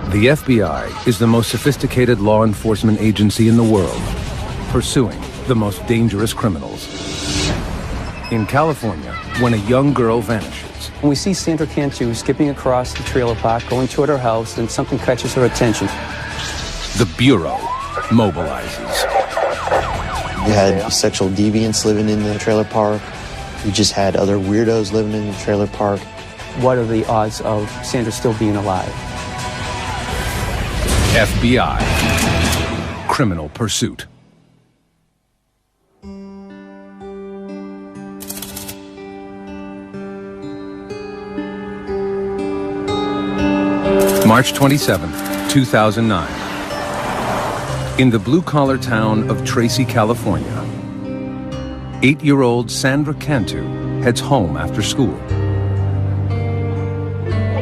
The FBI is the most sophisticated law enforcement agency in the world, pursuing the most dangerous criminals. In California, when a young girl vanishes, We see Sandra Cantu skipping across the trailer park, going toward her house, and something catches her attention. the Bureau mobilizes. You had sexual deviants living in the trailer park. You just had other weirdos living in the trailer park. What are the odds of Sandra still being alive? FBI. Criminal Pursuit. March 27th, 2009. In the blue-collar town of Tracy, California, 8-year-old Sandra Cantu heads home after school.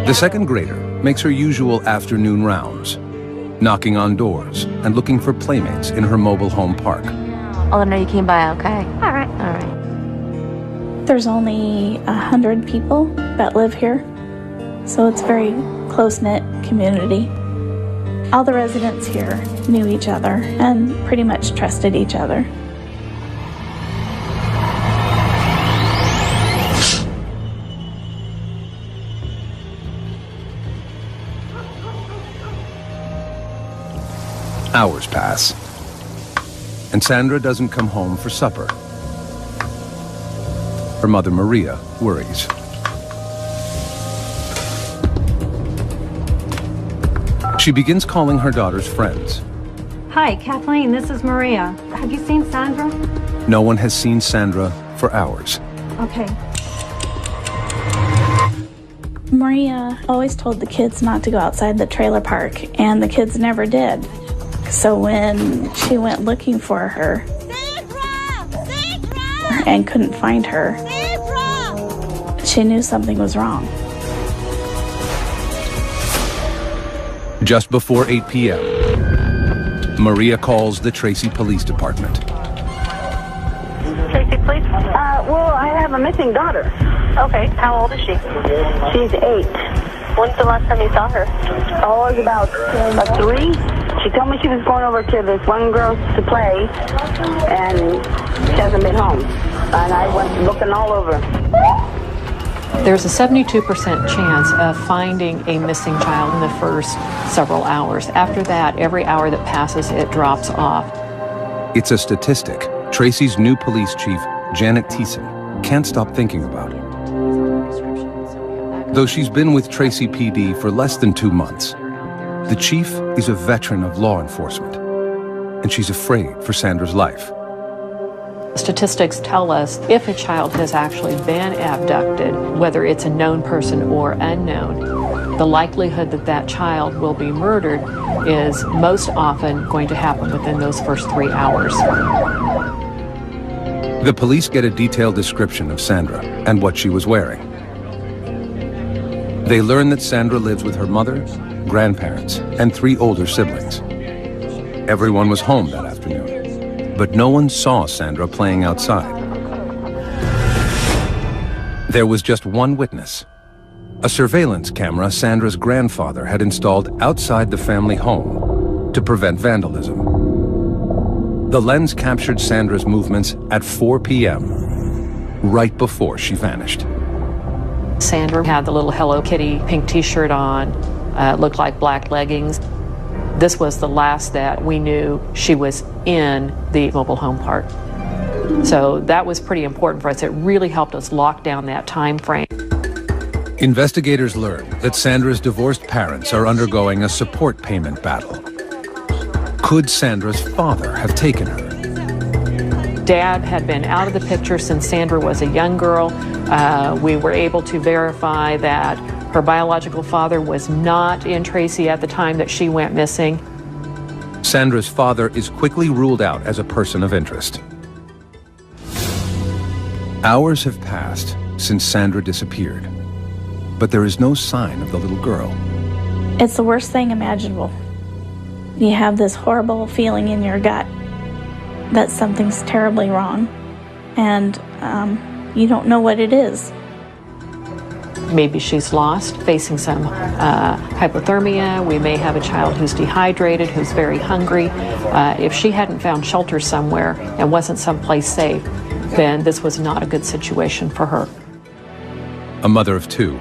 The second grader makes her usual afternoon rounds, knocking on doors and looking for playmates in her mobile home park. Oh, no, you came by, okay. All right. There's only 100 people that live here, so it's a very close-knit community. All the residents here knew each other and pretty much trusted each other. Hours pass, and Sandra doesn't come home for supper. Her mother, Maria, worries. She begins calling her daughter's friends. Hi, Kathleen, this is Maria. Have you seen Sandra? No one has seen Sandra for hours. Okay. Maria always told the kids not to go outside the trailer park, and the kids never did. So when she went looking for her and couldn't find her, she knew something was wrong. Just before 8 p.m., Maria calls the Tracy Police Department. Tracy, please. Well, I have a missing daughter. Okay, how old is she? She's 8. When's the last time you saw her? Oh, it was about 3. She told me she was going over to this one girl to play, and she hasn't been home. And I went looking all over. There's a 72% chance of finding a missing child in the first several hours. After that, every hour that passes, it drops off. It's a statistic Tracy's new police chief, Janet Thiessen, can't stop thinking about. Though she's been with Tracy PD for less than 2 months, the chief is a veteran of law enforcement, and she's afraid for Sandra's life. Statistics tell us if a child has actually been abducted, whether it's a known person or unknown, the likelihood that that child will be murdered is most often going to happen within those first 3 hours. The police get a detailed description of Sandra and what she was wearing. They learn that Sandra lives with her mother, grandparents, and 3 older siblings. Everyone was home that afternoon, but no one saw Sandra playing outside. There was just one witness, a surveillance camera Sandra's grandfather had installed outside the family home to prevent vandalism. The lens captured Sandra's movements at 4 p.m., right before she vanished. Sandra had the little Hello Kitty pink t-shirt on, looked like black leggings. This was the last that we knew she was in the mobile home park. So that was pretty important for us. It really helped us lock down that time frame. Investigators learned that Sandra's divorced parents are undergoing a support payment battle. Could Sandra's father have taken her? Dad had been out of the picture since Sandra was a young girl. We were able to verify that her biological father was not in Tracy at the time that she went missing. Sandra's father is quickly ruled out as a person of interest. Hours have passed since Sandra disappeared, but there is no sign of the little girl. It's the worst thing imaginable. You have this horrible feeling in your gut that something's terribly wrong, and you don't know what it is. maybe she's lost, facing some hypothermia. We may have a child who's dehydrated, who's very hungry. If she hadn't found shelter somewhere and wasn't someplace safe, then this was not a good situation for her. A mother of two,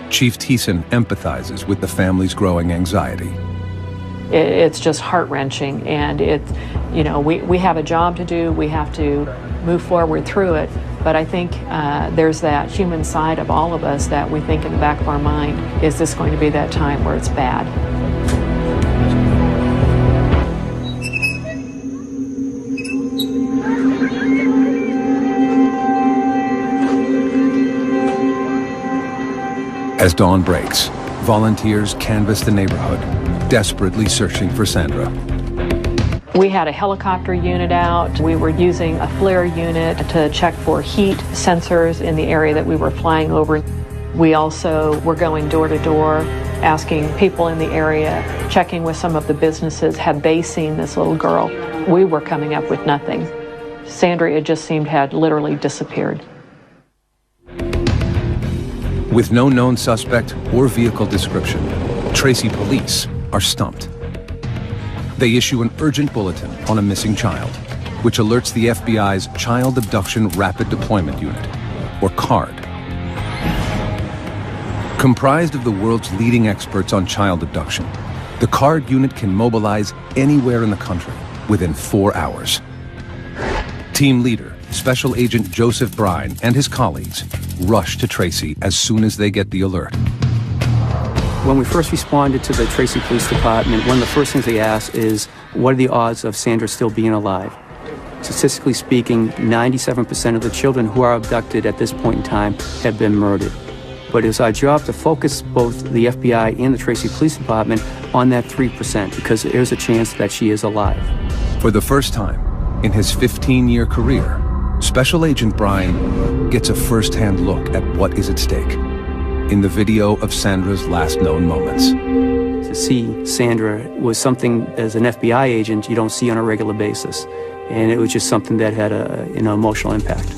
Chief Thiessen empathizes with the family's growing anxiety. It's just heart-wrenching, and we have a job to do. We have to move forward through it. But I think there's that human side of all of us that we think in the back of our mind, is this going to be that time where it's bad? As dawn breaks, volunteers canvass the neighborhood, desperately searching for Sandra. We had a helicopter unit out. We were using a flare unit to check for heat sensors in the area that we were flying over. We also were going door to door, asking people in the area, checking with some of the businesses, had they seen this little girl? We were coming up with nothing. Sandra, it just seemed, had literally disappeared. With no known suspect or vehicle description, Tracy police are stumped. They issue an urgent bulletin on a missing child, which alerts the FBI's Child Abduction Rapid Deployment Unit, or CARD. Comprised of the world's leading experts on child abduction, the CARD unit can mobilize anywhere in the country within 4 hours. Team leader, Special Agent Joseph Brine, and his colleagues rush to Tracy as soon as they get the alert. When we first responded to the Tracy Police Department, one of the first things they asked is, what are the odds of Sandra still being alive? Statistically speaking, 97% of the children who are abducted at this point in time have been murdered. But it's our job to focus both the FBI and the Tracy Police Department on that 3%, because there's a chance that she is alive. For the first time in his 15-year career, Special Agent Brine gets a first-hand look at what is at stake in the video of Sandra's last known moments. To see Sandra was something, as an FBI agent, you don't see on a regular basis. And it was just something that had an emotional impact.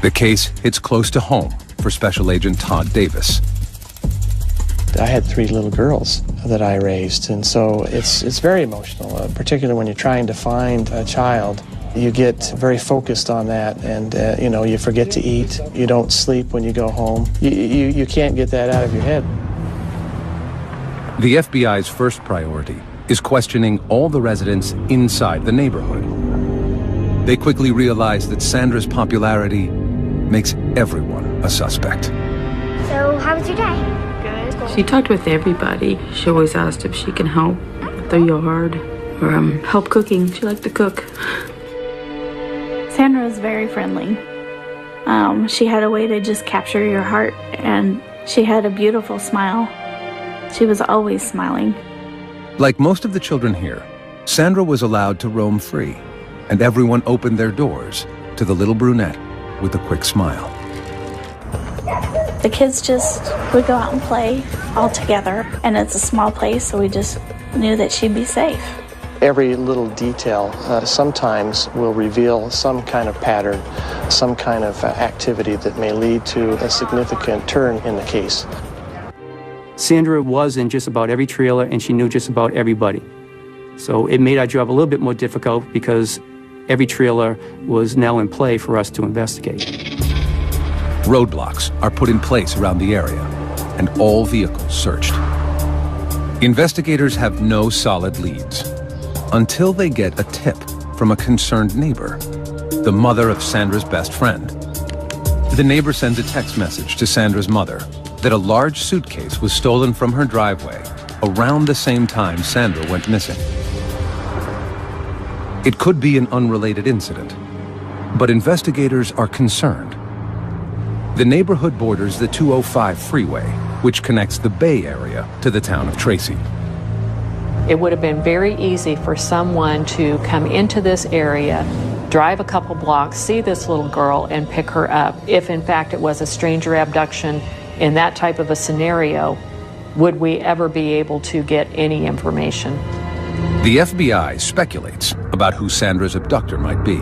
The case hits close to home for Special Agent Todd Davis. I had 3 little girls that I raised, and so it's very emotional, particularly when you're trying to find a child. You get very focused on that, and you forget to eat. You don't sleep when you go home. You can't get that out of your head. The FBI's first priority is questioning all the residents inside the neighborhood. They quickly realize that Sandra's popularity makes everyone a suspect. So, how was your day? Good. She talked with everybody. She always asked if she can help with the yard or help cooking. She liked to cook. Sandra was very friendly. She had a way to just capture your heart, and she had a beautiful smile. She was always smiling. Like most of the children here, Sandra was allowed to roam free, and everyone opened their doors to the little brunette with a quick smile. The kids just would go out and play all together, and it's a small place, so we just knew that she'd be safe. Every little detail sometimes will reveal some kind of pattern, some kind of activity that may lead to a significant turn in the case. Sandra was in just about every trailer, and she knew just about everybody. So it made our job a little bit more difficult because every trailer was now in play for us to investigate. Roadblocks are put in place around the area, and all vehicles searched. Investigators have no solid leads until they get a tip from a concerned neighbor, the mother of Sandra's best friend. The neighbor sends a text message to Sandra's mother that a large suitcase was stolen from her driveway around the same time Sandra went missing. It could be an unrelated incident, but investigators are concerned. The neighborhood borders the 205 freeway, which connects the Bay Area to the town of Tracy. It would have been very easy for someone to come into this area, drive a couple blocks, see this little girl, and pick her up. If in fact it was a stranger abduction in that type of a scenario, would we ever be able to get any information? The FBI speculates about who Sandra's abductor might be.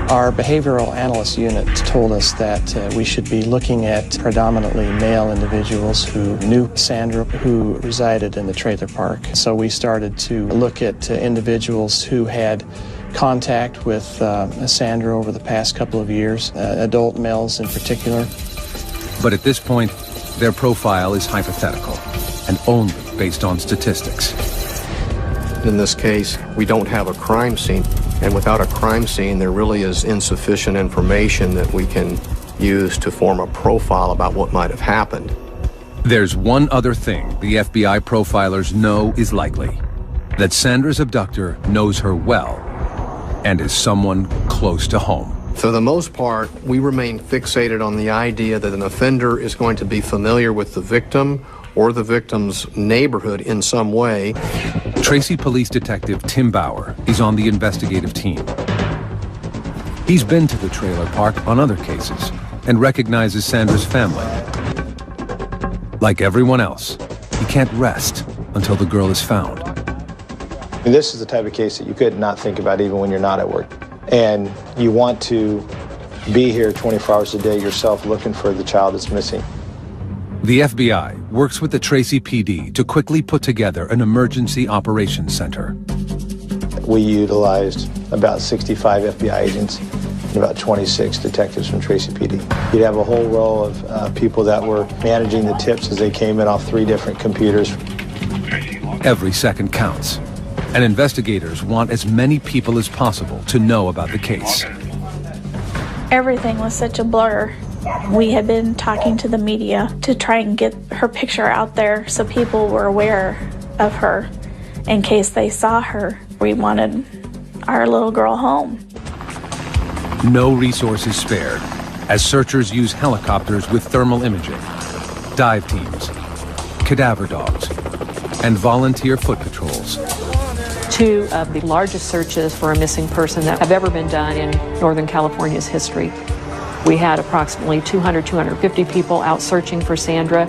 Our behavioral analyst unit told us that we should be looking at predominantly male individuals who knew Sandra, who resided in the trailer park. So we started to look at individuals who had contact with Sandra over the past couple of years, adult males in particular. But at this point, their profile is hypothetical and only based on statistics. In this case, we don't have a crime scene. And without a crime scene, there really is insufficient information that we can use to form a profile about what might have happened. There's one other thing the FBI profilers know is likely: that Sandra's abductor knows her well and is someone close to home. For the most part, we remain fixated on the idea that an offender is going to be familiar with the victim or the victim's neighborhood in some way. Tracy Police Detective Tim Bauer is on the investigative team. He's been to the trailer park on other cases and recognizes Sandra's family. Like everyone else, he can't rest until the girl is found. And this is the type of case that you could not think about even when you're not at work. And you want to be here 24 hours a day yourself looking for the child that's missing. The FBI works with the Tracy PD to quickly put together an emergency operations center. We utilized about 65 FBI agents and about 26 detectives from Tracy PD. You'd have a whole row of people that were managing the tips as they came in off 3 different computers. Every second counts, and investigators want as many people as possible to know about the case. Everything was such a blur. We had been talking to the media to try and get her picture out there so people were aware of her in case they saw her. We wanted our little girl home. No resources spared, as searchers use helicopters with thermal imaging, dive teams, cadaver dogs, and volunteer foot patrols. 2 of the largest searches for a missing person that have ever been done in Northern California's history. We had approximately 250 people out searching for Sandra.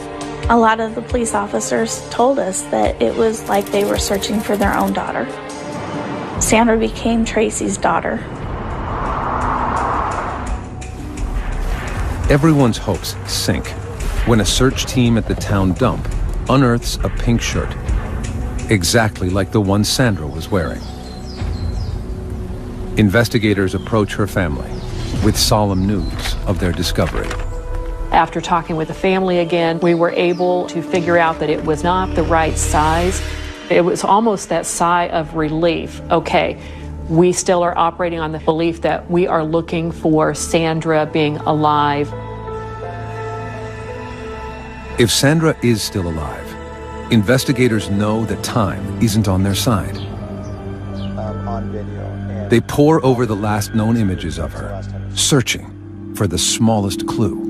A lot of the police officers told us that it was like they were searching for their own daughter. Sandra became Tracy's daughter. Everyone's hopes sink when a search team at the town dump unearths a pink shirt, exactly like the one Sandra was wearing. Investigators approach her family with solemn news of their discovery. After talking with the family again, we were able to figure out that it was not the right size. It was almost that sigh of relief. Okay, we still are operating on the belief that we are looking for Sandra being alive. If Sandra is still alive, investigators know that time isn't on their side. On video. They pore over the last known images of her, searching for the smallest clue.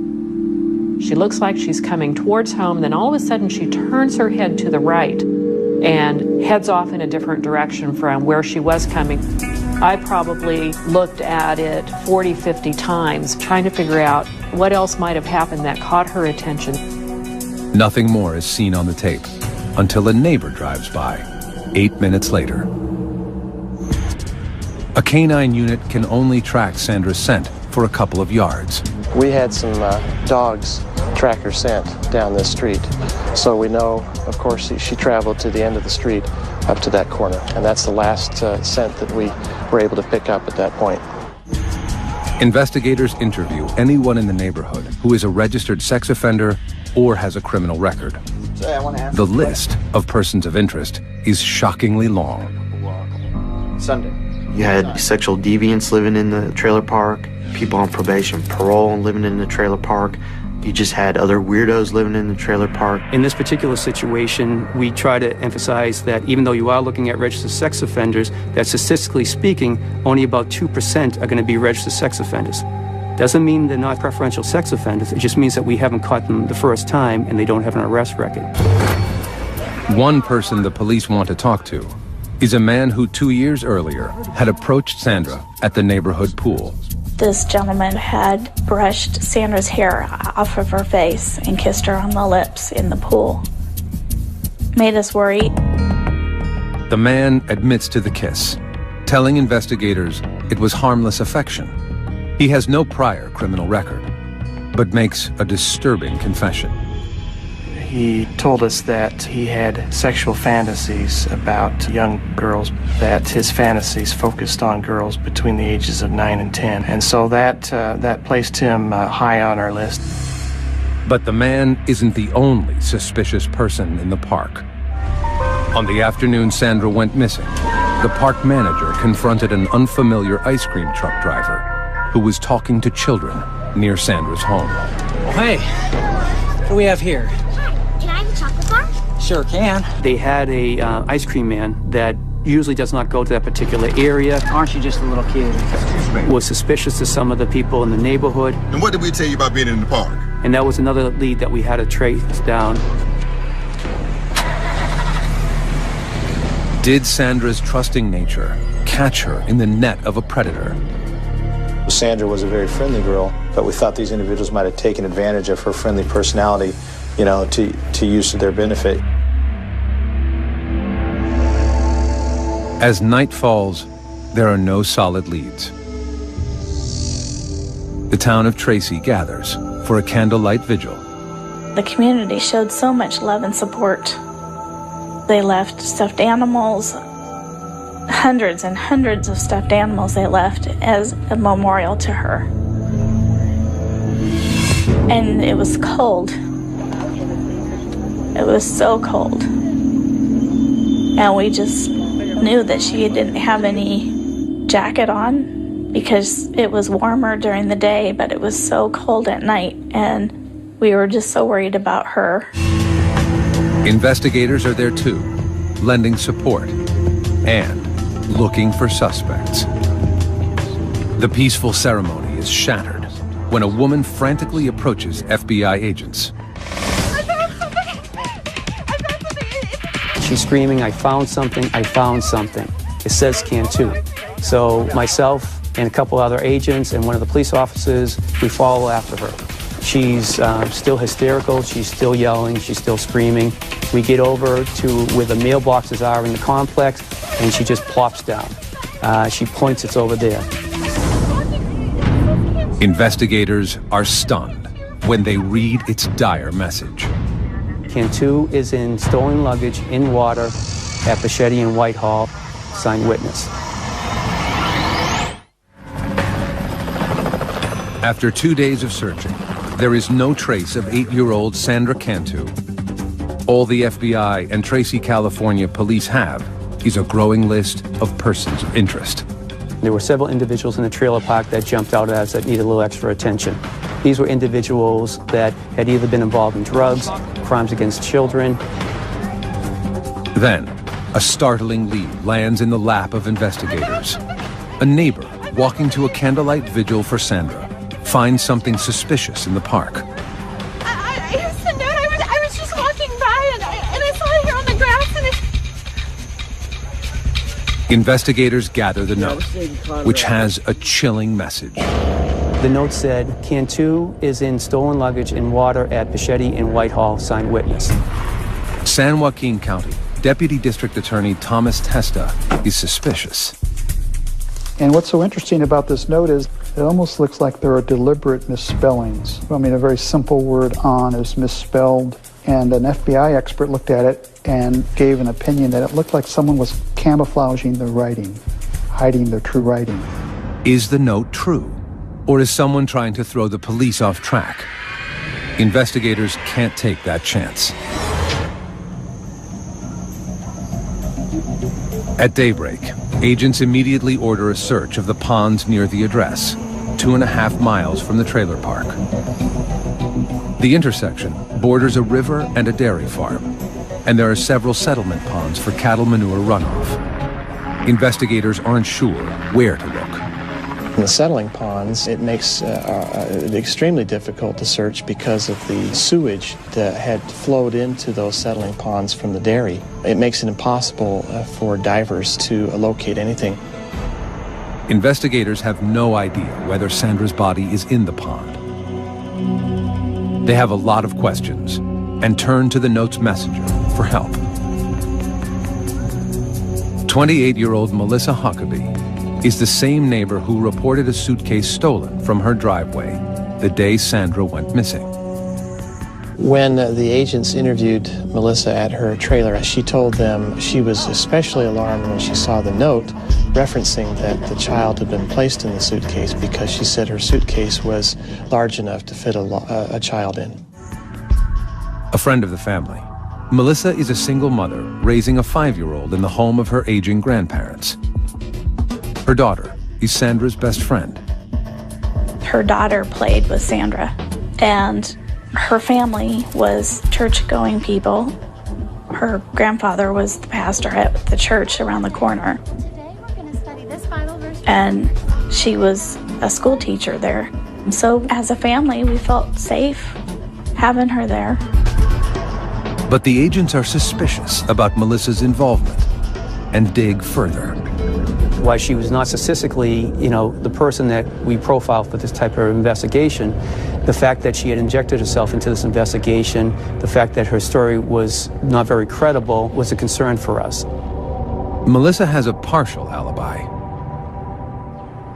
She looks like she's coming towards home, then all of a sudden she turns her head to the right and heads off in a different direction from where she was coming. I probably looked at it 40, 50 times, trying to figure out what else might have happened that caught her attention. Nothing more is seen on the tape until a neighbor drives by 8 minutes later. A canine unit can only track Sandra's scent for a couple of yards. We had some dogs track her scent down this street. So we know, of course, she traveled to the end of the street up to that corner. And that's the last scent that we were able to pick up at that point. Investigators interview anyone in the neighborhood who is a registered sex offender or has a criminal record. The list of persons of interest is shockingly long. Sunday. You had sexual deviants living in the trailer park, people on probation, parole living in the trailer park. You just had other weirdos living in the trailer park. In this particular situation, we try to emphasize that even though you are looking at registered sex offenders, that statistically speaking, only about 2% are going to be registered sex offenders. Doesn't mean they're not preferential sex offenders. It just means that we haven't caught them the first time and they don't have an arrest record. One person the police want to talk to is a man who 2 years earlier had approached Sandra at the neighborhood pool. This gentleman had brushed Sandra's hair off of her face and kissed her on the lips in the pool. Made us worry. The man admits to the kiss, telling investigators it was harmless affection He has no prior criminal record, but makes a disturbing confession. He told us that he had sexual fantasies about young girls, that his fantasies focused on girls between the ages of 9 and 10. And so that placed him high on our list. But the man isn't the only suspicious person in the park. On the afternoon Sandra went missing, the park manager confronted an unfamiliar ice cream truck driver who was talking to children near Sandra's home. Hey, what do we have here? Can I have a chocolate bar? Sure can. They had a ice cream man that usually does not go to that particular area. Aren't you just a little kid? Was suspicious to some of the people in the neighborhood. And what did we tell you about being in the park? And that was another lead that we had to trace down. Did Sandra's trusting nature catch her in the net of a predator? Sandra was a very friendly girl, but we thought these individuals might have taken advantage of her friendly personality, to use to their benefit. As night falls, there are no solid leads. The town of Tracy gathers for a candlelight vigil. The community showed so much love and support. They left stuffed animals, hundreds and hundreds of stuffed animals they left as a memorial to her. And it was cold. It was so cold. And we just knew that she didn't have any jacket on because it was warmer during the day, but it was so cold at night, and we were just so worried about her. Investigators are there too, lending support and looking for suspects. The peaceful ceremony is shattered when a woman frantically approaches FBI agents. She's screaming, "I found something, I found something." It says Cantu. So myself and a couple other agents and one of the police officers, we follow after her. She's still hysterical, she's still yelling, she's still screaming. We get over to where the mailboxes are in the complex, and she just plops down. She points, it's over there. Investigators are stunned when they read its dire message. Cantu is in stolen luggage in water at Bichetti and Whitehall. Signed witness. After 2 days of searching, there is no trace of 8-year-old Sandra Cantu. All the FBI and Tracy, California police have is a growing list of persons of interest. There were several individuals in the trailer park that jumped out at us that needed a little extra attention. These were individuals that had either been involved in drugs, crimes against children. Then, a startling lead lands in the lap of investigators. A neighbor walking to a candlelight vigil for Sandra finds something suspicious in the park. I was just walking by and I saw it here on the grass and Investigators gather the note, which has a chilling message. The note said, Cantu is in stolen luggage in water at Bichetti and Whitehall, signed witness. San Joaquin County Deputy District Attorney Thomas Testa is suspicious. And what's so interesting about this note is it almost looks like there are deliberate misspellings. I mean, a very simple word, on, is misspelled. And an FBI expert looked at it and gave an opinion that it looked like someone was camouflaging the writing, hiding their true writing. Is the note true? Or is someone trying to throw the police off track? Investigators can't take that chance. At daybreak, agents immediately order a search of the ponds near the address, 2.5 miles from the trailer park. The intersection borders a river and a dairy farm, and there are several settlement ponds for cattle manure runoff. Investigators aren't sure where to look. In the settling ponds, it makes it extremely difficult to search because of the sewage that had flowed into those settling ponds from the dairy. It makes it impossible for divers to locate anything. Investigators have no idea whether Sandra's body is in the pond. They have a lot of questions and turn to the note's messenger for help. 28-year-old Melissa Huckabee is the same neighbor who reported a suitcase stolen from her driveway the day Sandra went missing. When the agents interviewed Melissa at her trailer, she told them she was especially alarmed when she saw the note referencing that the child had been placed in the suitcase because she said her suitcase was large enough to fit a child in. A friend of the family, Melissa is a single mother raising a 5-year-old in the home of her aging grandparents. Her daughter is Sandra's best friend. Her daughter played with Sandra, and her family was church-going people. Her grandfather was the pastor at the church around the corner. And she was a school teacher there. So as a family, we felt safe having her there. But the agents are suspicious about Melissa's involvement and dig further. Why she was not statistically, the person that we profile for this type of investigation, the fact that she had injected herself into this investigation, the fact that her story was not very credible was a concern for us. Melissa has a partial alibi.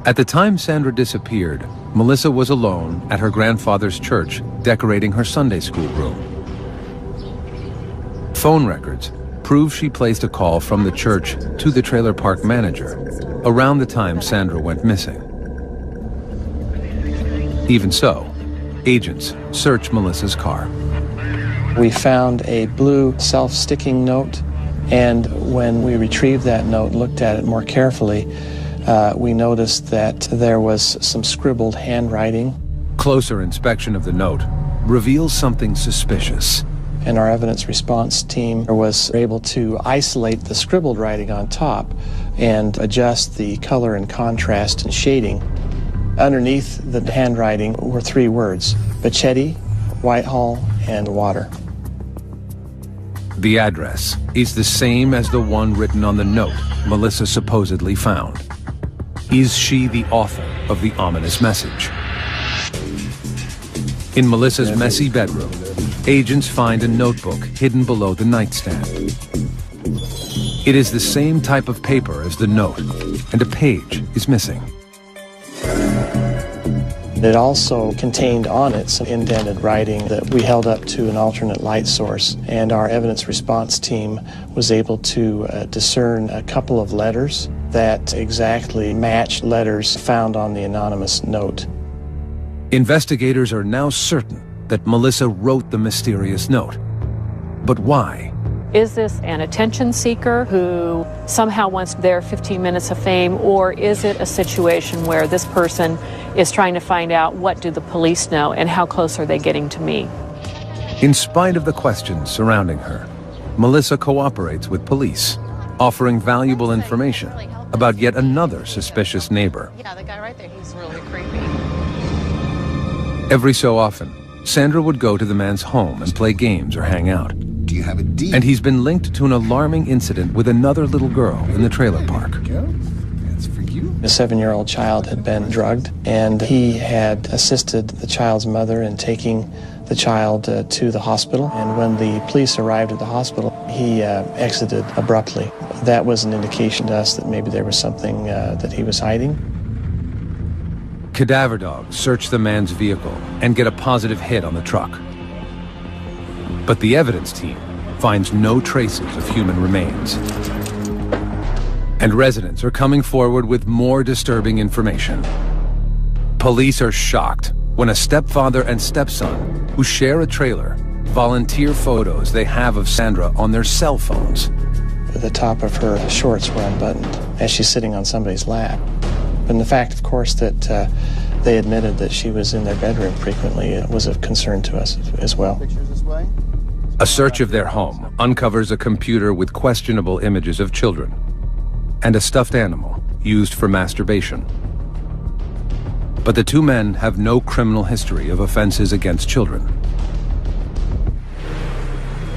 At the time Sandra disappeared, Melissa was alone at her grandfather's church decorating her Sunday school room. Phone records prove she placed a call from the church to the trailer park manager around the time Sandra went missing. Even so, agents search Melissa's car. We found a blue self-sticking note, and when we retrieved that note and looked at it more carefully, we noticed that there was some scribbled handwriting. Closer inspection of the note reveals something suspicious. And our evidence response team was able to isolate the scribbled writing on top and adjust the color and contrast and shading. Underneath the handwriting were 3 words: Bachetti, Whitehall, and water. The address is the same as the one written on the note Melissa supposedly found. Is she the author of the ominous message? In Melissa's messy bedroom, agents find a notebook hidden below the nightstand. It is the same type of paper as the note, and a page is missing. It also contained on it some indented writing that we held up to an alternate light source, and our evidence response team was able to discern a couple of letters that exactly matched letters found on the anonymous note. Investigators are now certain that Melissa wrote the mysterious note. But why? Is this an attention seeker who somehow wants their 15 minutes of fame, or is it a situation where this person is trying to find out what do the police know and how close are they getting to me? In spite of the questions surrounding her, Melissa cooperates with police, offering valuable information about yet another suspicious neighbor. Yeah, the guy right there, he's really creepy. Every so often, Sandra would go to the man's home and play games or hang out. Do you have a deed? And he's been linked to an alarming incident with another little girl in the trailer park. That's for you. A 7-year-old child had been drugged, and he had assisted the child's mother in taking the child to the hospital. And when the police arrived at the hospital, he exited abruptly. That was an indication to us that maybe there was something that he was hiding. Cadaver dogs search the man's vehicle and get a positive hit on the truck. But the evidence team finds no traces of human remains. And residents are coming forward with more disturbing information. Police are shocked when a stepfather and stepson who share a trailer volunteer photos they have of Sandra on their cell phones. The top of her shorts were unbuttoned as she's sitting on somebody's lap. And the fact, of course, that they admitted that she was in their bedroom frequently was of concern to us as well. A search of their home uncovers a computer with questionable images of children and a stuffed animal used for masturbation. But the 2 men have no criminal history of offenses against children.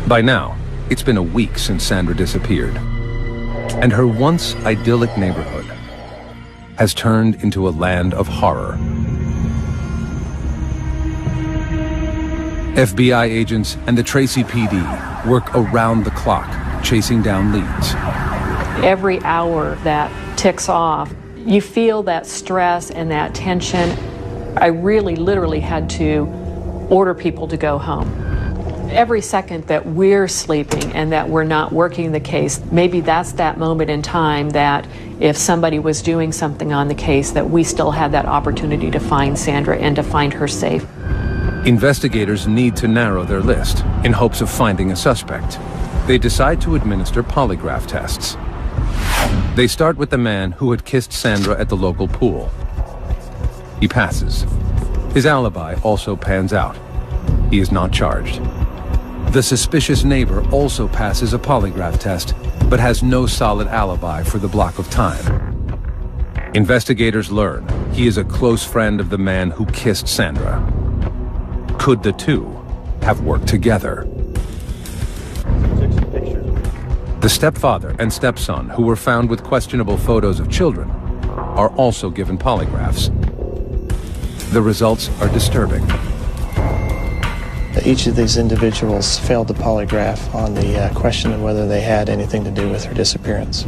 By now, it's been a week since Sandra disappeared, and her once idyllic neighborhood has turned into a land of horror. FBI agents and the Tracy PD work around the clock, chasing down leads. Every hour that ticks off, You feel that stress and that tension. I really literally had to order people to go home. Every second that we're sleeping and that we're not working the case, maybe that's that moment in time that if somebody was doing something on the case, that we still had that opportunity to find Sandra and to find her safe. Investigators need to narrow their list in hopes of finding a suspect. They decide to administer polygraph tests. They start with the man who had kissed Sandra at the local pool. He passes. His alibi also pans out. He is not charged. The suspicious neighbor also passes a polygraph test, but has no solid alibi for the block of time. Investigators learn he is a close friend of the man who kissed Sandra. Could the two have worked together? The stepfather and stepson, who were found with questionable photos of children, are also given polygraphs. The results are disturbing. Each of these individuals failed the polygraph on the question of whether they had anything to do with her disappearance.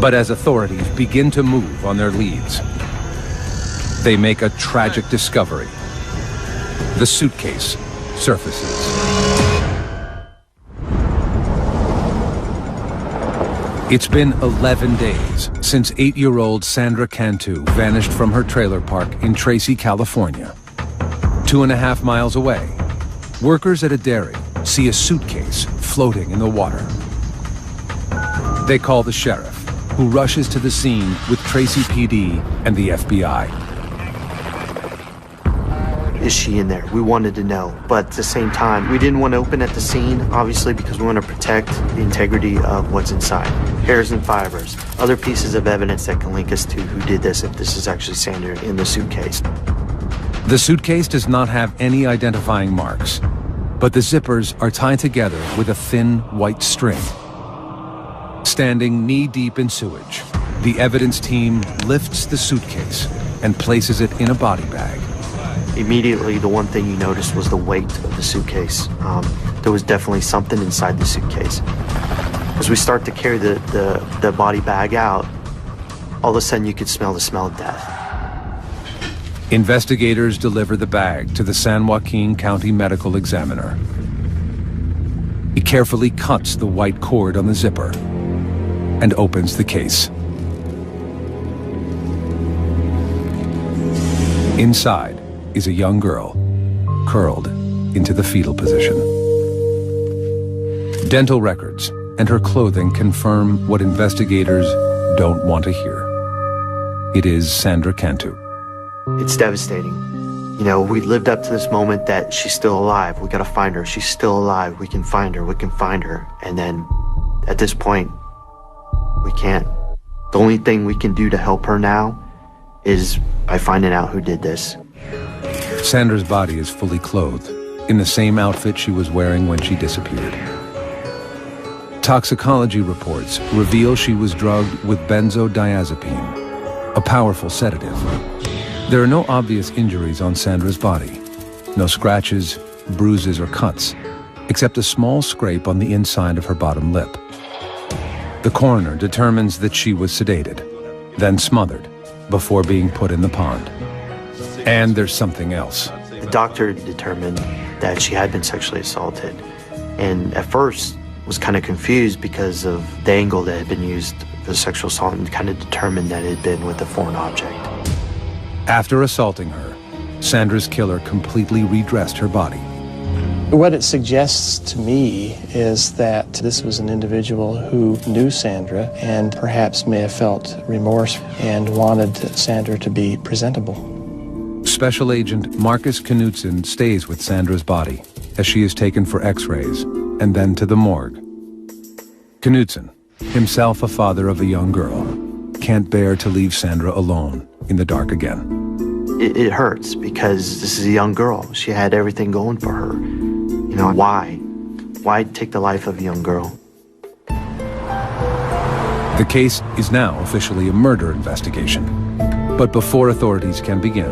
But as authorities begin to move on their leads, they make a tragic discovery. The suitcase surfaces. It's been 11 days since 8-year-old Sandra Cantu vanished from her trailer park in Tracy, California. 2.5 miles away, workers at a dairy see a suitcase floating in the water. They call the sheriff, who rushes to the scene with Tracy PD and the FBI. Is she in there? We wanted to know, but at the same time, we didn't want to open at the scene, obviously, because we want to protect the integrity of what's inside. Hairs and fibers, other pieces of evidence that can link us to who did this, if this is actually Sandra in the suitcase. The suitcase does not have any identifying marks, but the zippers are tied together with a thin white string. Standing knee-deep in sewage, the evidence team lifts the suitcase and places it in a body bag. Immediately, the one thing you noticed was the weight of the suitcase. There was definitely something inside the suitcase. As we start to carry the body bag out, all of a sudden you could smell the smell of death. Investigators deliver the bag to the San Joaquin County Medical Examiner. He carefully cuts the white cord on the zipper and opens the case. Inside is a young girl, curled into the fetal position. Dental records and her clothing confirm what investigators don't want to hear. It is Sandra Cantu. It's devastating. You know, we lived up to this moment that she's still alive. We gotta find her. She's still alive. We can find her. We can find her. And then at this point, we can't. The only thing we can do to help her now is by finding out who did this. Sandra's body is fully clothed, in the same outfit she was wearing when she disappeared. Toxicology reports reveal she was drugged with benzodiazepine, a powerful sedative. There are no obvious injuries on Sandra's body. No scratches, bruises, or cuts, except a small scrape on the inside of her bottom lip. The coroner determines that she was sedated, then smothered, before being put in the pond. And there's something else. The doctor determined that she had been sexually assaulted, and at first was kind of confused because of the angle that had been used for the sexual assault, and kind of determined that it had been with a foreign object. After assaulting her, Sandra's killer completely redressed her body. What it suggests to me is that this was an individual who knew Sandra and perhaps may have felt remorse and wanted Sandra to be presentable. Special Agent Marcus Knudsen stays with Sandra's body as she is taken for x-rays and then to the morgue. Knudsen, himself a father of a young girl, can't bear to leave Sandra alone in the dark again. It hurts because this is a young girl. She had everything going for her. You know, why? Why take the life of a young girl? The case is now officially a murder investigation. But before authorities can begin,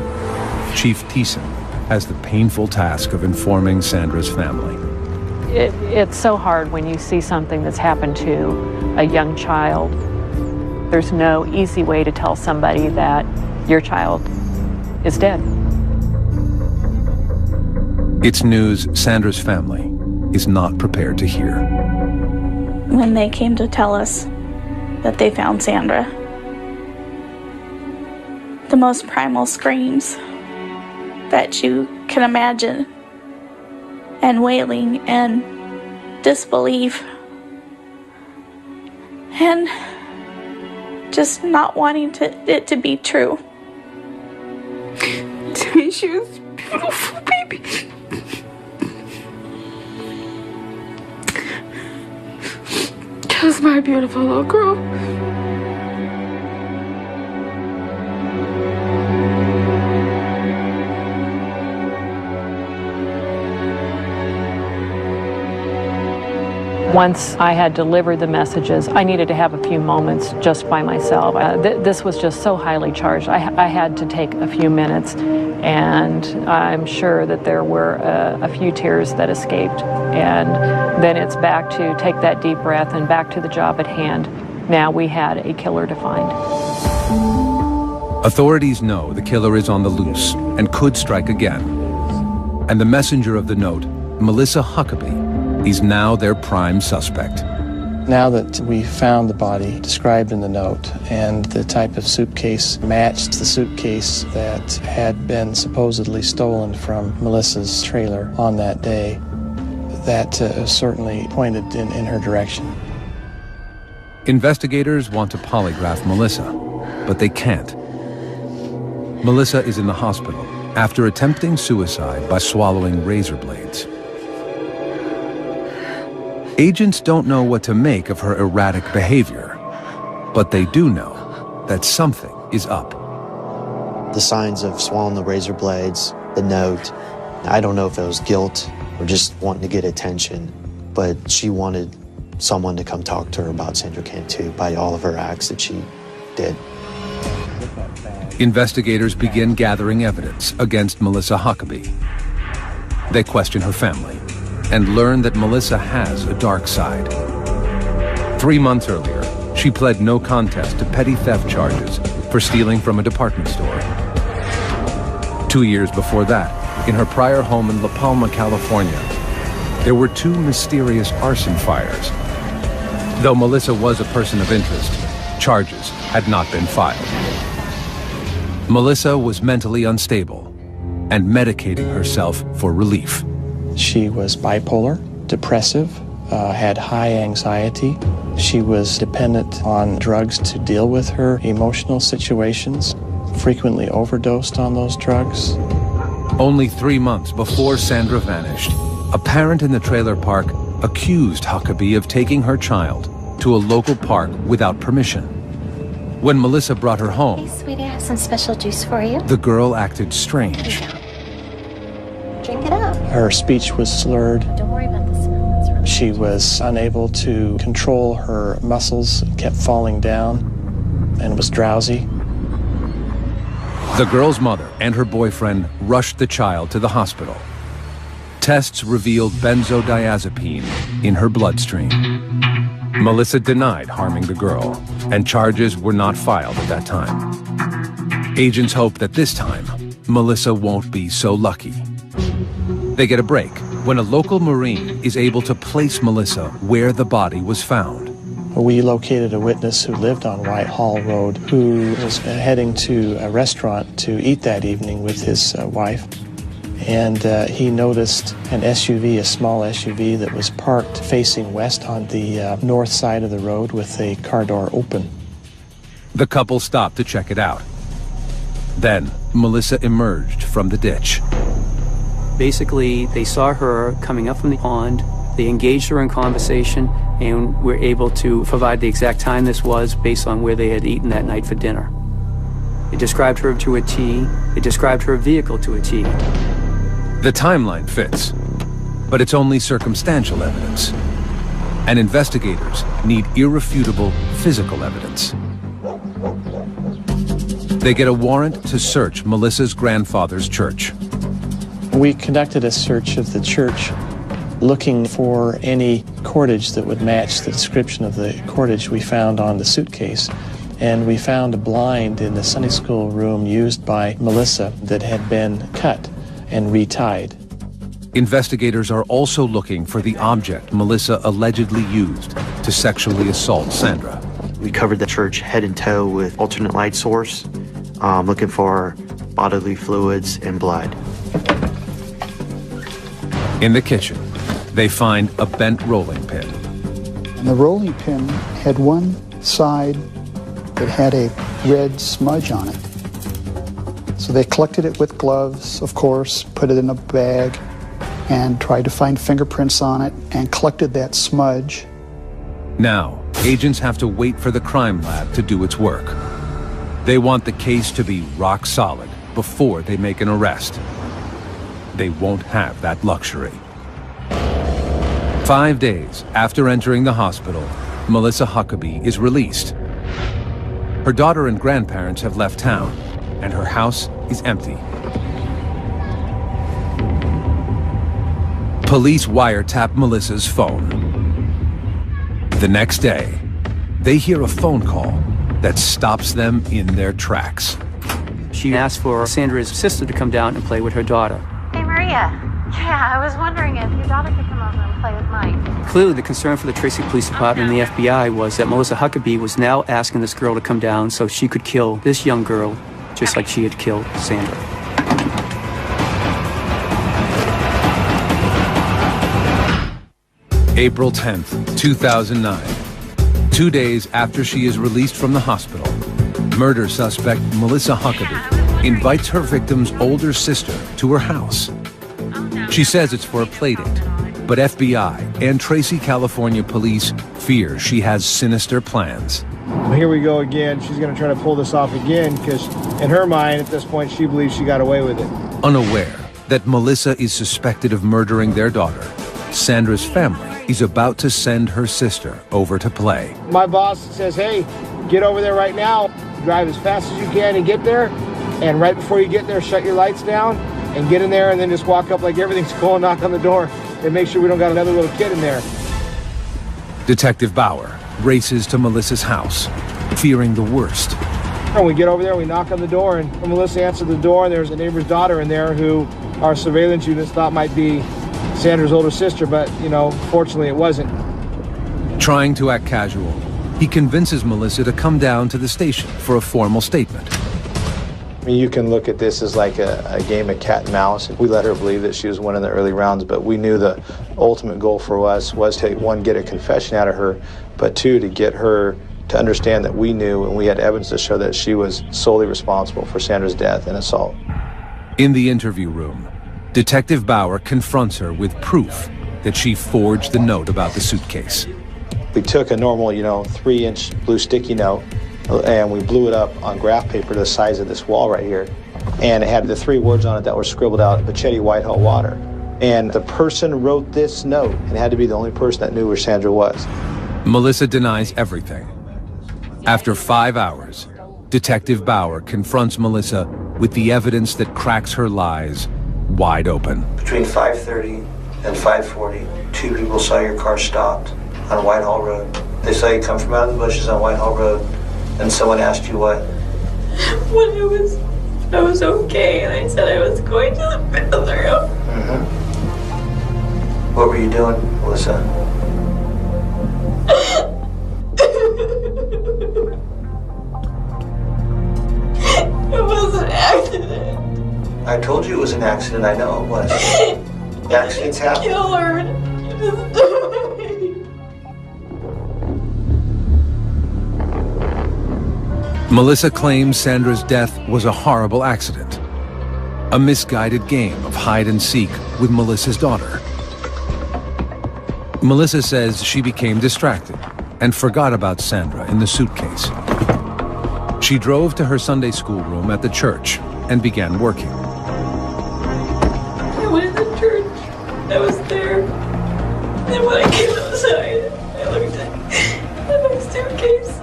Chief Thiessen has the painful task of informing Sandra's family. It's so hard when you see something that's happened to a young child. There's no easy way to tell somebody that your child is dead. It's news Sandra's family is not prepared to hear. When they came to tell us that they found Sandra, the most primal screams that you can imagine, and wailing and disbelief and just not wanting it to be true. To me, she was a beautiful baby. That was my beautiful little girl. Once I had delivered the messages, I needed to have a few moments just by myself. This was just so highly charged. I had to take a few minutes, and I'm sure that there were a few tears that escaped. And then it's back to take that deep breath and back to the job at hand. Now we had a killer to find. Authorities know the killer is on the loose and could strike again. And the messenger of the note, Melissa Huckabee, is now their prime suspect. Now that we found the body described in the note and the type of suitcase matched the suitcase that had been supposedly stolen from Melissa's trailer on that day, that certainly pointed in her direction. Investigators want to polygraph Melissa, but they can't. Melissa is in the hospital after attempting suicide by swallowing razor blades. Agents don't know what to make of her erratic behavior, but they do know that something is up. The signs of swallowing the razor blades, the note, I don't know if it was guilt or just wanting to get attention, but she wanted someone to come talk to her about Sandra Cantu by all of her acts that she did. Investigators begin gathering evidence against Melissa Huckabee. They question her family and learn that Melissa has a dark side. 3 months earlier, she pled no contest to petty theft charges for stealing from a department store. 2 years before that, in her prior home in La Palma, California, there were 2 mysterious arson fires. Though Melissa was a person of interest, charges had not been filed. Melissa was mentally unstable and medicating herself for relief. She was bipolar, depressive, had high anxiety. She was dependent on drugs to deal with her emotional situations, frequently overdosed on those drugs. Only 3 months before Sandra vanished, a parent in the trailer park accused Huckabee of taking her child to a local park without permission. When Melissa brought her home, Hey, sweetie, I have some special juice for you. the girl acted strange. Drink it up. Her speech was slurred. Don't worry about the smell. It's really She was unable to control her muscles, kept falling down, and was drowsy. The girl's mother and her boyfriend rushed the child to the hospital. Tests revealed benzodiazepine in her bloodstream. Melissa denied harming the girl, and charges were not filed at that time. Agents hope that this time, Melissa won't be so lucky. They get a break when a local Marine is able to place Melissa where the body was found. We located a witness who lived on Whitehall Road who was heading to a restaurant to eat that evening with his wife. And he noticed an SUV, a small SUV that was parked facing west on the north side of the road with a car door open. The couple stopped to check it out. Then, Melissa emerged from the ditch. Basically, they saw her coming up from the pond. They engaged her in conversation and were able to provide the exact time this was based on where they had eaten that night for dinner. They described her to a T. They described her vehicle to a T. The timeline fits, but it's only circumstantial evidence. And investigators need irrefutable physical evidence. They get a warrant to search Melissa's grandfather's church. We conducted a search of the church looking for any cordage that would match the description of the cordage we found on the suitcase. and we found a blind in the Sunday school room used by Melissa that had been cut and retied. Investigators are also looking for the object Melissa allegedly used to sexually assault Sandra. We covered the church head and toe with alternate light source, looking for bodily fluids and blood. In the kitchen, they find a bent rolling pin. And the rolling pin had one side that had a red smudge on it. So they collected it with gloves, of course, put it in a bag, and tried to find fingerprints on it, and collected that smudge. Now, agents have to wait for the crime lab to do its work. They want the case to be rock solid before they make an arrest. They won't have that luxury. 5 days after entering the hospital, Melissa Huckabee is released. Her daughter and grandparents have left town, and her house is empty. Police wiretap Melissa's phone. The next day, they hear a phone call that stops them in their tracks. She asked for Sandra's sister to come down and play with her daughter. Hey, Maria. Yeah, I was wondering if your daughter could come over and play with Mike. Clearly, the concern for the Tracy Police Department and the FBI was that Melissa Huckabee was now asking this girl to come down so she could kill this young girl, just like she had killed Sandra. April 10th, 2009. 2 days after she is released from the hospital, murder suspect Melissa Huckabee invites her victim's older sister to her house. She says it's for a playdate, but FBI and Tracy, California police fear she has sinister plans. Here we go again. She's going to try to pull this off again because in her mind at this point she believes she got away with it. Unaware that Melissa is suspected of murdering their daughter, Sandra's family is about to send her sister over to play. My boss says, hey, get over there right now, drive as fast as you can and get there, and right before you get there, shut your lights down and get in there and then just walk up like everything's cool, knock on the door and make sure we don't got another little kid in there. Detective Bauer races to Melissa's house, fearing the worst. When we get over there, we knock on the door, and Melissa answered the door, and there's a neighbor's daughter in there who our surveillance units thought might be Sandra's older sister, but, you know, fortunately it wasn't. Trying to act casual, he convinces Melissa to come down to the station for a formal statement. I mean, you can look at this as like a game of cat and mouse. We let her believe that she was winning the early rounds, but we knew the ultimate goal for us was to, one, get a confession out of her, but two, to get her to understand that we knew and we had evidence to show that she was solely responsible for Sandra's death and assault. In the interview room, Detective Bauer confronts her with proof that she forged the note about the suitcase. We took a normal, 3-inch blue sticky note and we blew it up on graph paper to the size of this wall right here. And it had the 3 words on it that were scribbled out, Pachetti Whitehall Water. And the person wrote this note and had to be the only person that knew where Sandra was. Melissa denies everything. After 5 hours, Detective Bauer confronts Melissa with the evidence that cracks her lies wide open. Between 5:30 and 5:40, 2 people saw your car stopped on Whitehall Road. They saw you come from out of the bushes on Whitehall Road, and someone asked you what? When I was okay, and I said I was going to the bathroom. Mm-hmm. What were you doing, Melissa? It was an accident. I told you it was an accident. I know it was. Accidents happen. Kill her. You just died. Melissa claims Sandra's death was a horrible accident, a misguided game of hide and seek with Melissa's daughter. Melissa says she became distracted and forgot about Sandra in the suitcase. She drove to her Sunday school room at the church and began working. I went to church. I was there. And when I came outside, I looked at my suitcase.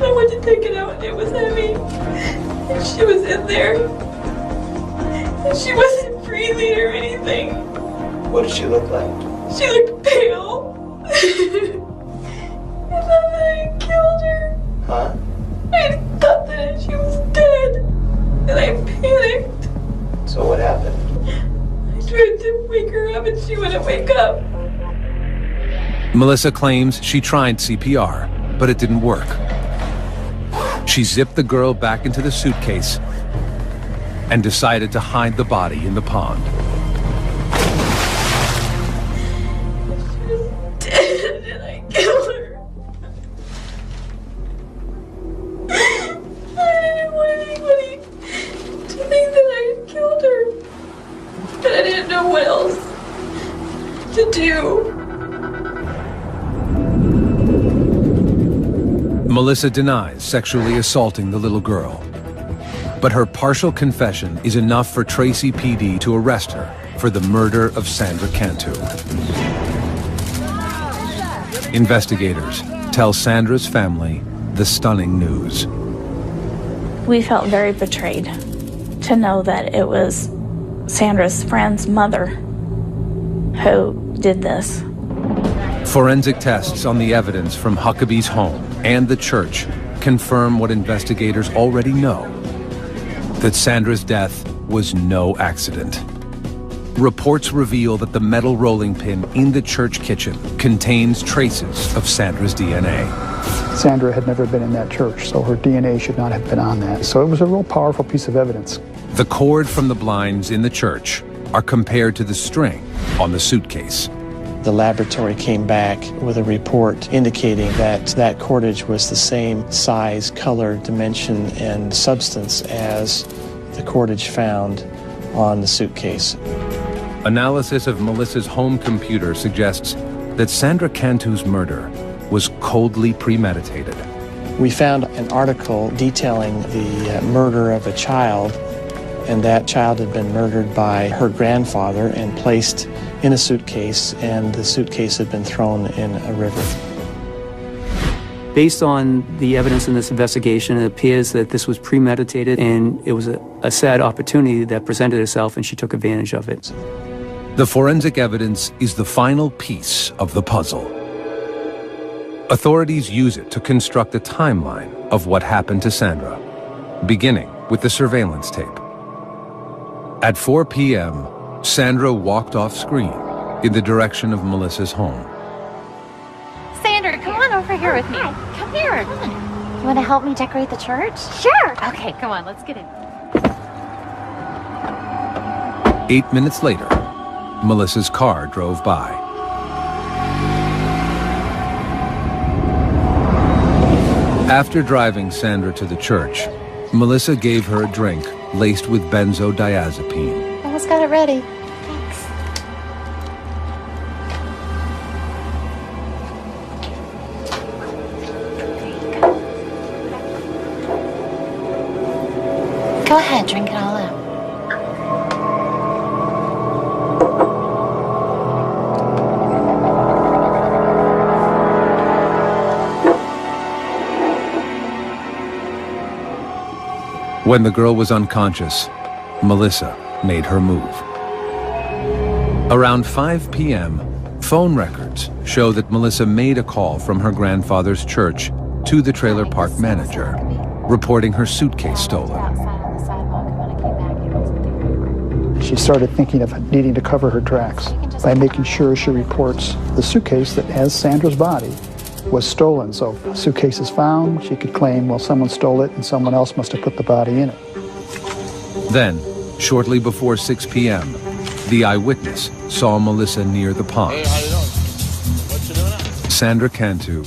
I went to take it out and it was heavy. And she was in there. And she wasn't breathing or anything. What did she look like? She looked pale. And then I killed her. Huh? Melissa claims she tried CPR, but it didn't work. She zipped the girl back into the suitcase and decided to hide the body in the pond. Dead and I killed her. I didn't want anybody to think that I had killed her. But I didn't know what else to do. Melissa denies sexually assaulting the little girl, but her partial confession is enough for Tracy PD to arrest her for the murder of Sandra Cantu. Investigators tell Sandra's family the stunning news. We felt very betrayed to know that it was Sandra's friend's mother who did this. Forensic tests on the evidence from Huckabee's home and the church confirm what investigators already know, that Sandra's death was no accident. Reports reveal that the metal rolling pin in the church kitchen contains traces of Sandra's DNA. Sandra had never been in that church, so her DNA should not have been on that. So it was a real powerful piece of evidence. The cord from the blinds in the church are compared to the string on the suitcase. The laboratory came back with a report indicating that that cordage was the same size, color, dimension, and substance as the cordage found on the suitcase. Analysis of Melissa's home computer suggests that Sandra Cantu's murder was coldly premeditated. We found an article detailing the murder of a child, and that child had been murdered by her grandfather and placed in a suitcase, and the suitcase had been thrown in a river. Based on the evidence in this investigation, it appears that this was premeditated, and it was a sad opportunity that presented itself, and she took advantage of it. The forensic evidence is the final piece of the puzzle. Authorities use it to construct a timeline of what happened to Sandra, beginning with the surveillance tape. At 4 p.m., Sandra walked off screen in the direction of Melissa's home. Sandra, come on over here with me. Come here. Come on. You want to help me decorate the church? Sure. Okay, come on, let's get in. 8 minutes later, Melissa's car drove by. After driving Sandra to the church, Melissa gave her a drink laced with benzodiazepine. Almost got it ready. Thanks. Go ahead, drink it all up. When the girl was unconscious, Melissa made her move. Around 5 p.m., phone records show that Melissa made a call from her grandfather's church to the trailer park manager, reporting her suitcase stolen. She started thinking of needing to cover her tracks by making sure she reports the suitcase that has Sandra's body was stolen. So if the suitcase is found, she could claim, well, someone stole it and someone else must have put the body in it. Then, shortly before 6 p.m., the eyewitness saw Melissa near the pond. Hey, how you doing? What you doing now? Sandra Cantu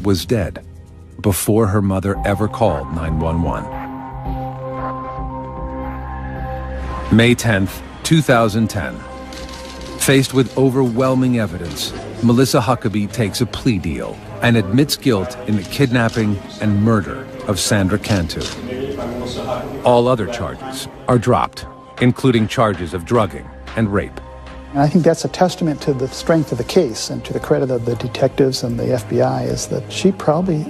was dead before her mother ever called 911. May 10th, 2010. Faced with overwhelming evidence, Melissa Huckabee takes a plea deal and admits guilt in the kidnapping and murder of Sandra Cantu. All other charges are dropped, including charges of drugging and rape. And I think that's a testament to the strength of the case and to the credit of the detectives and the FBI, is that she probably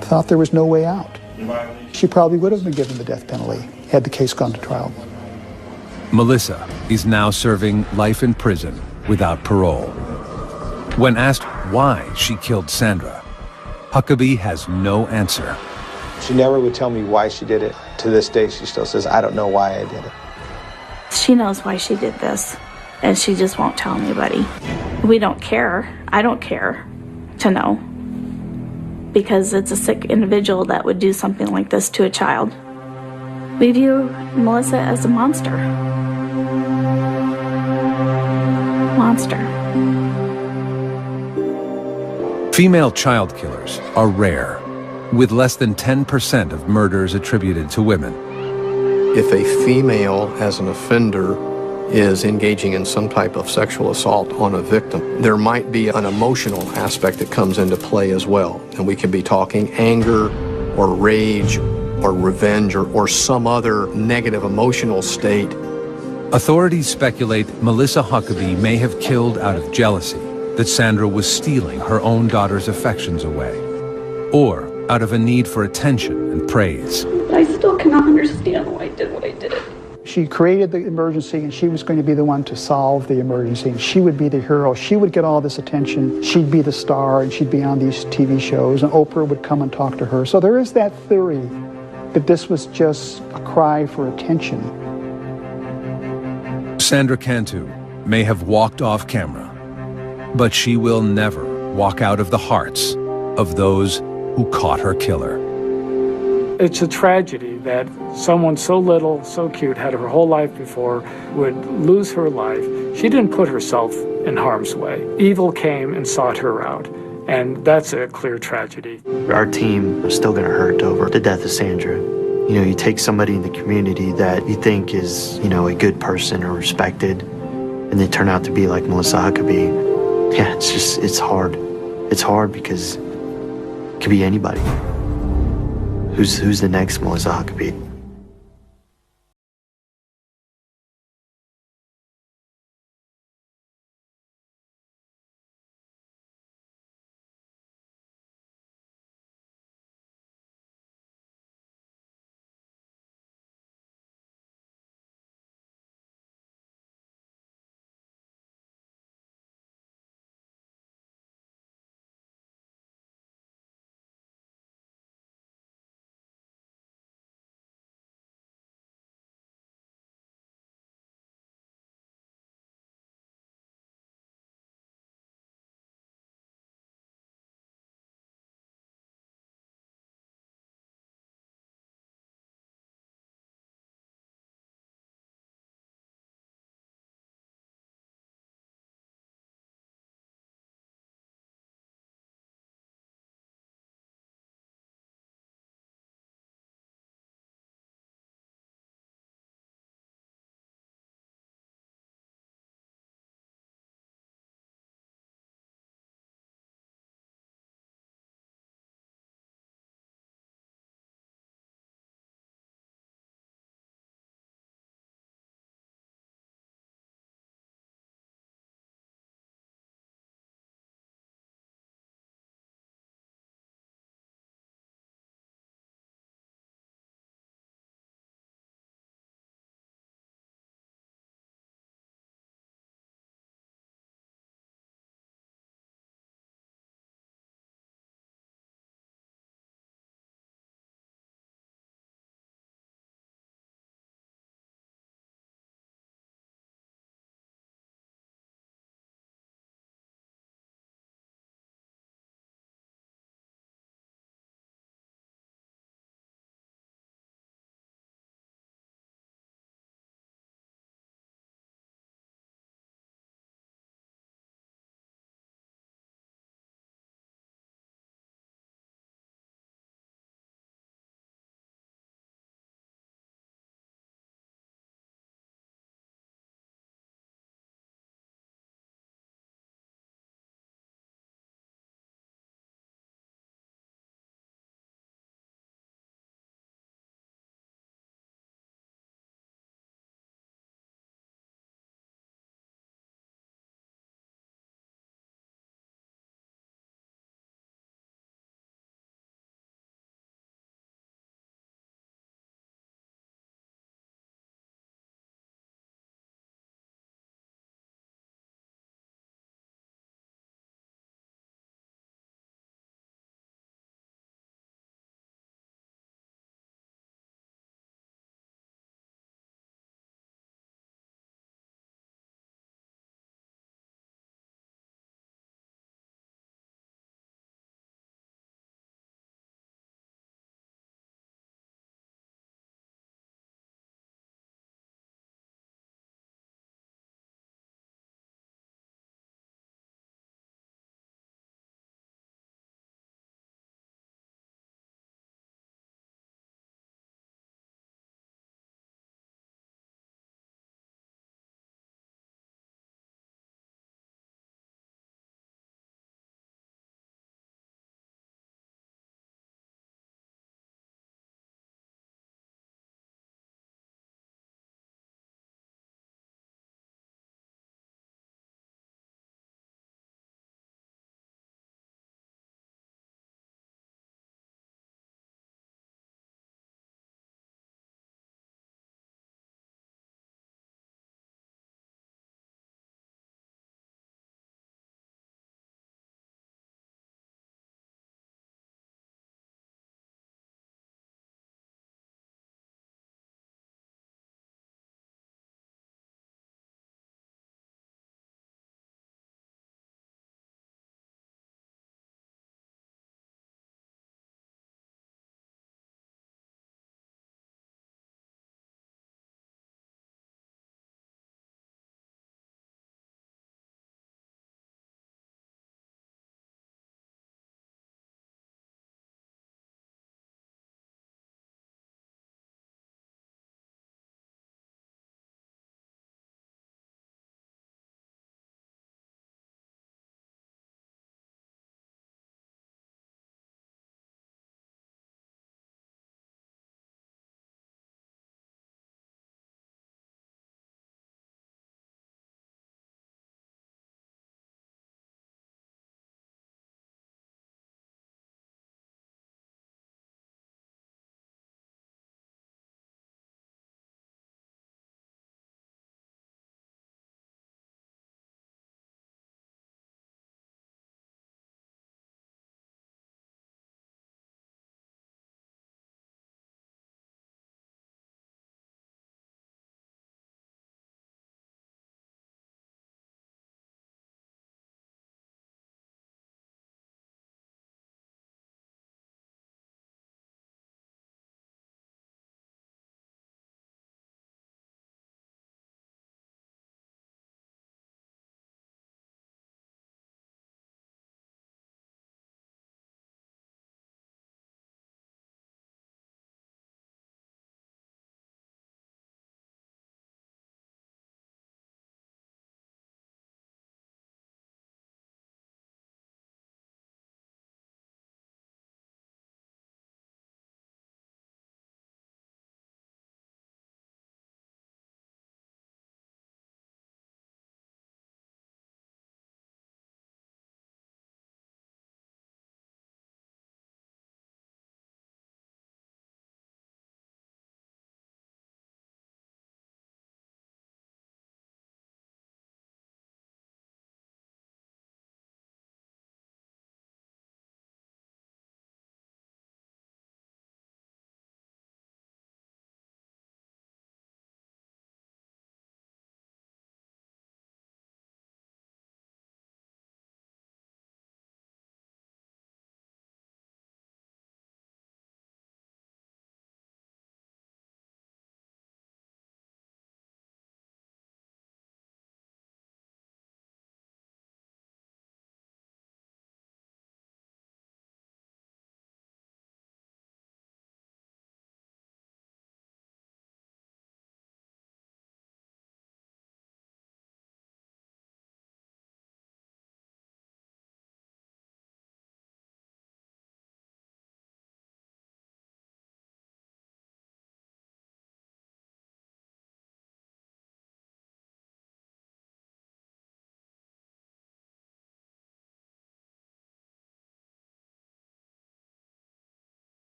thought there was no way out. She probably would have been given the death penalty had the case gone to trial. Melissa is now serving life in prison without parole. When asked why she killed Sandra, Huckabee has no answer. She never would tell me why she did it. To this day, she still says, I don't know why I did it. She knows why she did this, and she just won't tell anybody. We don't care. I don't care. to know, because it's a sick individual that would do something like this to a child. We view Melissa as a monster. Monster. Female child killers are rare, with less than 10% of murders attributed to women. If a female, as an offender, is engaging in some type of sexual assault on a victim, there might be an emotional aspect that comes into play as well. And we could be talking anger or rage or revenge or some other negative emotional state. Authorities speculate Melissa Huckabee may have killed out of jealousy that Sandra was stealing her own daughter's affections away, or out of a need for attention and praise. I still cannot understand why I did what I did. She created the emergency, and she was going to be the one to solve the emergency, and she would be the hero. She would get all this attention. She'd be the star, and she'd be on these TV shows, and Oprah would come and talk to her. So there is that theory that this was just a cry for attention. Sandra Cantu may have walked off camera, but she will never walk out of the hearts of those who caught her killer. It's a tragedy that someone so little, so cute, had her whole life before, would lose her life. She didn't put herself in harm's way. Evil came and sought her out, and that's a clear tragedy. Our team is still going to hurt over the death of Sandra. You know, you take somebody in the community that you think is, you know, a good person or respected, and they turn out to be like Melissa Huckabee. Yeah, it's hard. It's hard because it could be anybody. Who's the next Melissa Huckabee?